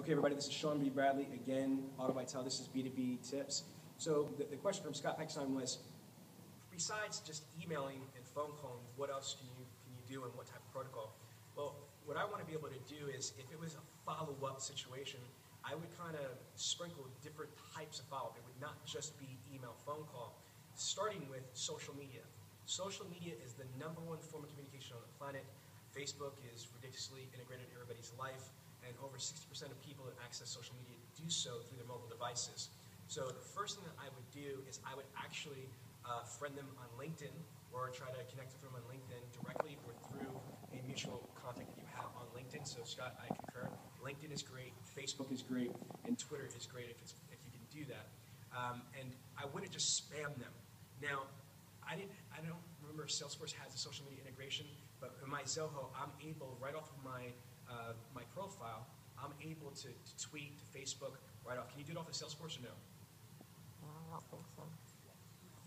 Okay, everybody, this is Sean B. Bradley, again, AutoBytel. This is B2B Tips. So the question from Scott Peckstein was, besides just emailing and phone calling, what else can you do and what type of protocol? Well, what I want to be able to do is, if it was a follow-up situation, I would kind of sprinkle different types of follow-up. It would not just be email, phone call, starting with social media. Social media is the #1 form of communication on the planet. Facebook is ridiculously integrated in everybody's life, and over 60% of people that access social media do so through their mobile devices. So the first thing that I would do is I would actually friend them on LinkedIn, or try to connect with them on LinkedIn directly or through a mutual contact that you have on LinkedIn. So Scott, I concur. LinkedIn is great, Facebook is great, and Twitter is great if you can do that. And I wouldn't just spam them. Now, I don't remember if Salesforce has a social media integration, but in my Zoho, I'm able, right off of my profile, I'm able to tweet to Facebook right off. Can you do it off of Salesforce or no? No, I don't think so.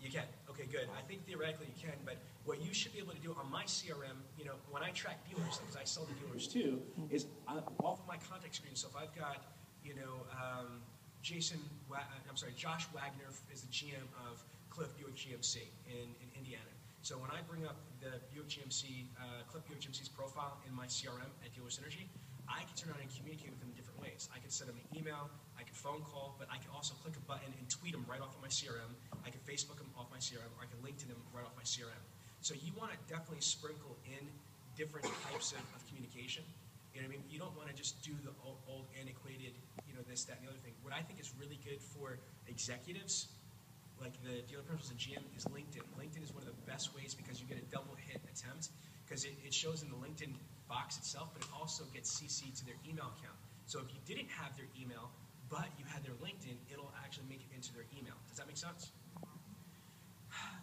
You can. Okay, good. I think theoretically you can, but what you should be able to do on my CRM, when I track dealers, because I sell to dealers too, is off of my contact screen. So if I've got, Josh Wagner is the GM of Cliff Buick GMC in Indiana. So when I bring up the Buick GMC, Cliff Buick GMC's profile in my CRM at Dealer Synergy, I can turn around and communicate with them in different ways. I can send them an email, I can phone call, but I can also click a button and tweet them right off of my CRM. I can Facebook them off my CRM, or I can LinkedIn them right off my CRM. So you want to definitely sprinkle in different types of communication. You know what I mean? You don't want to just do the old antiquated, this, that, and the other thing. What I think is really good for executives, like the dealer principals and GM, is LinkedIn. LinkedIn is one of the best ways because you get a double hit attempt, because it shows in the LinkedIn box itself, but it also gets CC'd to their email account. So if you didn't have their email, but you had their LinkedIn, it'll actually make it into their email. Does that make sense?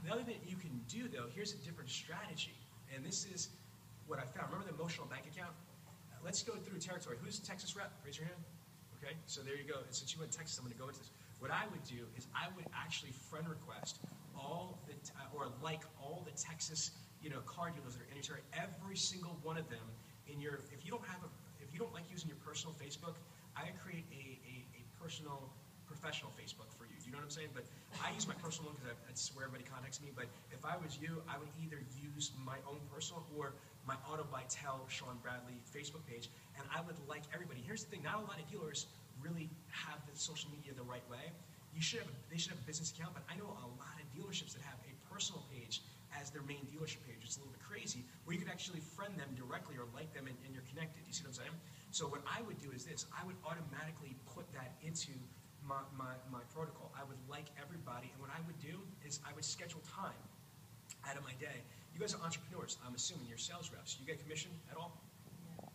The other thing you can do, though, here's a different strategy, and this is what I found. Remember the emotional bank account? Let's go through territory. Who's the Texas rep? Raise your hand. Okay, so there you go. And since you went to Texas, I'm going to go into this. What I would do is I would actually friend request all the all the Texas car dealers that are in your territory. Every single one of them in your. If you don't like using your personal Facebook, I create a personal professional Facebook for you. Do you know what I'm saying? But I use my personal one because that's where everybody contacts me. But if I was you, I would either use my own personal or my AutoBytel Sean Bradley Facebook page, and I would like everybody. Here's the thing: not a lot of dealers really have the social media the right way. They should have a business account, but I know a lot of dealerships that have a personal page as their main dealership page. It's a little bit crazy, where you can actually friend them directly or like them, and you're connected. You see what I'm saying? So what I would do is this: I would automatically put that into my protocol. I would like everybody, and what I would do is I would schedule time out of my day. You guys are entrepreneurs. I'm assuming you're sales reps. You get commission at all?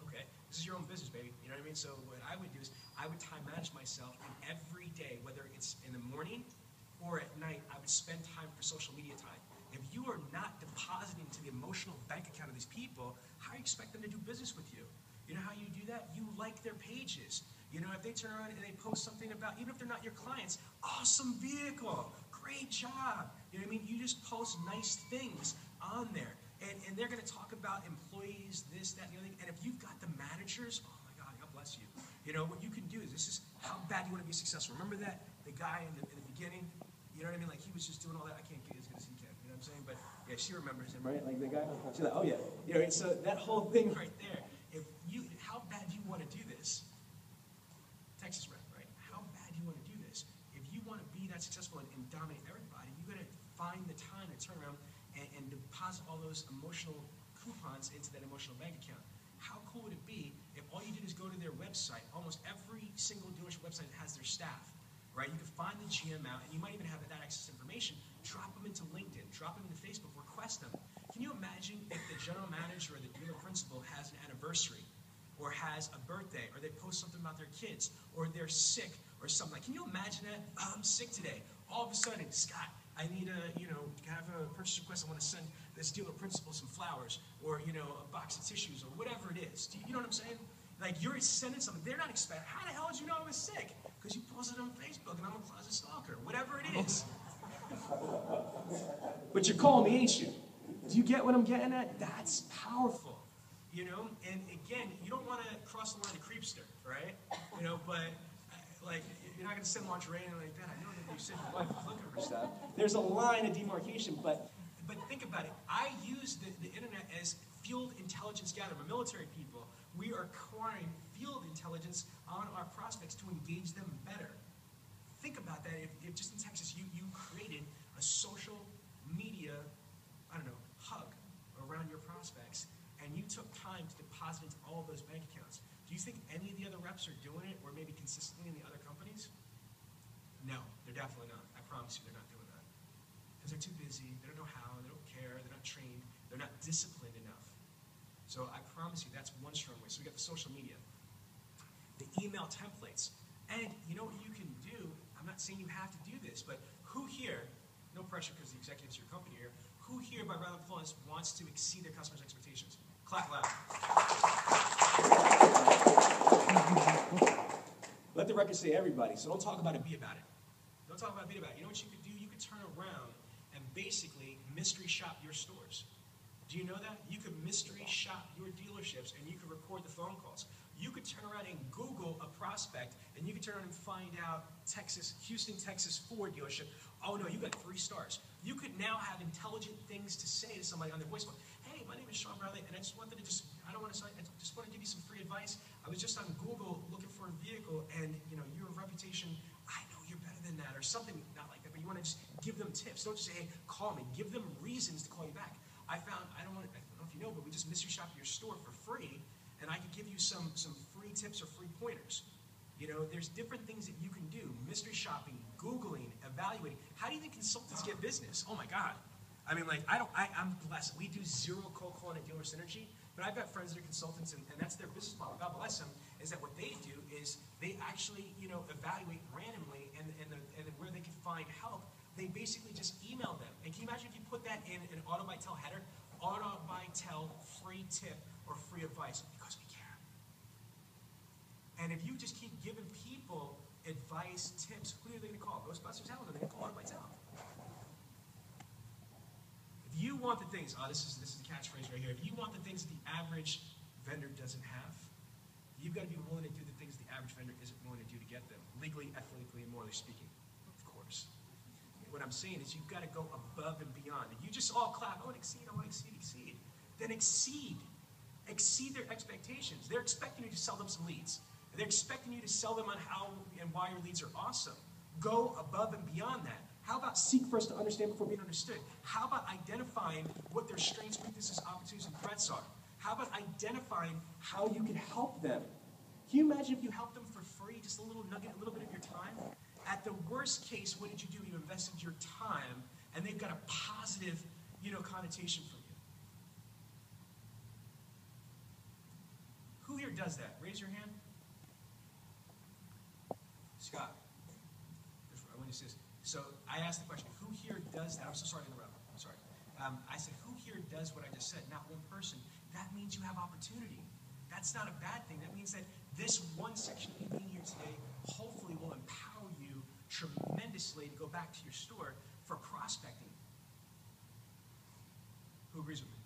Okay. This is your own business, baby. You know what I mean? So what I would do is I would time manage myself, and every day, whether it's in the morning or at night, I would spend time for social media time. If you are not depositing to the emotional bank account of these people, how do you expect them to do business with you? You know how you do that? You like their pages. If they turn around and they post something about, even if they're not your clients, awesome vehicle, great job. You know what I mean? You just post nice things on there. And they're going to talk about employees, this, that, and the other thing. And if you've got the managers, oh my God, God bless you. What you can do is, this is how bad you want to be successful. Remember that? The guy in the beginning, you know what I mean? Like, he was just doing all that. I can't get as good as he can. You know what I'm saying? But yeah, she remembers him, right? Like the guy. She's like, oh yeah. So that whole thing right there. How bad do you want to do this? Texas rep, right? How bad do you want to do this? If you want to be that successful and dominate everybody, you got to find the time to turn around and deposit all those emotional coupons into that emotional bank account. How cool would it be if all you did is go to their website? Almost every single dealership website has their staff, right? You can find the GM out, and you might even have that access information. Drop them into LinkedIn, drop them into Facebook, request them. Can you imagine if the general manager or the dealer principal has an anniversary, or has a birthday, or they post something about their kids, or they're sick, or something? Like, can you imagine that? Oh, I'm sick today. All of a sudden, Scott, I need have a purchase request. I want to send this dealer principal some flowers, or, a box of tissues, or whatever it is. You know what I'm saying? Like, you're sending something. They're not expecting. How the hell did you know I was sick? Because you posted it on Facebook, and I'm a closet stalker. Whatever it is. But you're calling me, ain't you? Do you get what I'm getting at? That's powerful. And again, you don't want to cross the line of creepster, right? but like, you're not going to send lingerie and like that. I know that you said your wife was looking for stuff. There's a line of demarcation, but think about it. I use the internet as field intelligence gathering. We're military people. We are acquiring field intelligence on our prospects to engage them better. Think about that. If just in Texas you created a social media, hub around your prospects, and you took time to deposit into all of those bank accounts, do you think any of the other reps are doing it, or maybe consistently in the other companies? No, they're definitely not. I promise you they're not doing that. Because they're too busy, they don't know how, they don't care, they're not trained, they're not disciplined enough. So I promise you that's one strong way. So we got the social media, the email templates, and you know what you can do? I'm not saying you have to do this, but who here, no pressure because the executives of your company here, who here by round of applause wants to exceed their customers' expectations? Clap loud. Let the record say everybody, so don't talk about it, be about it. Don't talk about it, be about it. You know what you could do? You could turn around and basically mystery shop your stores. Do you know that? You could mystery shop your dealerships and you could record the phone calls. You could turn around and Google a prospect and you could turn around and find out Houston, Texas Ford dealership. Oh no, you got 3 stars. You could now have intelligent things to say to somebody on their voice phone. Hey, my name is Sean Bradley, and I just wanted to I just want to give you some free advice. I was just on Google looking for a vehicle, and your reputation, I know you're better than that, or something not like that, but you want to just give them tips. Don't just say, hey, call me. Give them reasons to call you back. I don't know if you know, but we just mystery shop your store for free, and I could give you some free tips or free pointers. There's different things that you can do. Mystery shopping, Googling, evaluating. How do you think consultants get business? Oh my God. I'm blessed. We do zero cold calling at Dealer Synergy, but I've got friends that are consultants, and that's their business model. God bless them. Is that what they do? Is they actually evaluate randomly, and where they can find help, they basically just email them. And can you imagine if you put that in an AutoBytel header? AutoBytel free tip or free advice, because we care. And if you just keep giving people advice, tips, who are they going to call? Ghostbusters? Hell no, they're going to call AutoBytel. If you want the things, this is the catchphrase right here. If you want the things that the average vendor doesn't have, you've got to be willing to do the things the average vendor isn't willing to do to get them, legally, ethically, and morally speaking, of course. What I'm saying is you've got to go above and beyond. If you just all clap, I want to exceed, exceed, then exceed. Exceed their expectations. They're expecting you to sell them some leads. They're expecting you to sell them on how and why your leads are awesome. Go above and beyond that. How about seek first to understand before being understood? How about identifying what their strengths, weaknesses, opportunities, and threats are? How about identifying how you can help them? Can you imagine if you helped them for free, just a little nugget, a little bit of your time? At the worst case, what did you do? You invested your time, and they've got a positive, connotation from you. Who here does that? Raise your hand. Scott. I want to say this. So I asked the question, who here does that? I'm so sorry to interrupt. I'm sorry. I said, who here does what I just said? Not one person. That means you have opportunity. That's not a bad thing. That means that this one section of you being here today hopefully will empower you tremendously to go back to your store for prospecting. Who agrees with me?